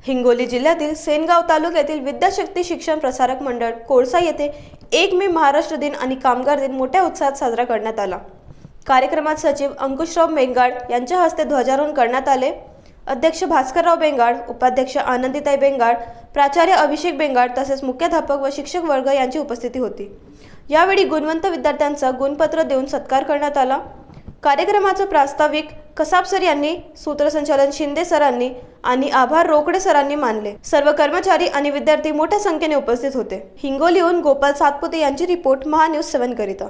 हिंगोली जिल्ह्यातील सेनगाव तालुक्यातील विद्याशक्ती शिक्षण प्रसारक मंडळ कोळसा येथे 1 मे महाराष्ट्र दिन आणि कामगार दिन मोठ्या उत्साहात साजरा करण्यात आला। कार्यक्रमात सचिव अंकुशराव बेंगाड यांच्या हस्ते ध्वजारोहण करण्यात आले। अध्यक्ष भास्करराव बेंगाड, उपाध्यक्ष आनंदीताई बेंगाड, प्राचार्य अभिषेक बेंगाड तसेच मुख्याध्यापक व शिक्षक वर्ग यांची उपस्थिती होती। यावेळी गुणवंत विद्यार्थ्यांचा गुणपत्र देऊन सत्कार करण्यात आला। कार्यक्रमाचा प्रास्ताविक कसाब सर यांनी, सूत्रसंचालन शिंदे सरांनी आणि आभार रोकडे सरांनी मानले। सर्व कर्मचारी आणि विद्यार्थी मोठ्या संख्येने उपस्थित होते। हिंगोलीहून गोपाल सातपुते यांची रिपोर्ट महान्यूज 7 करिता।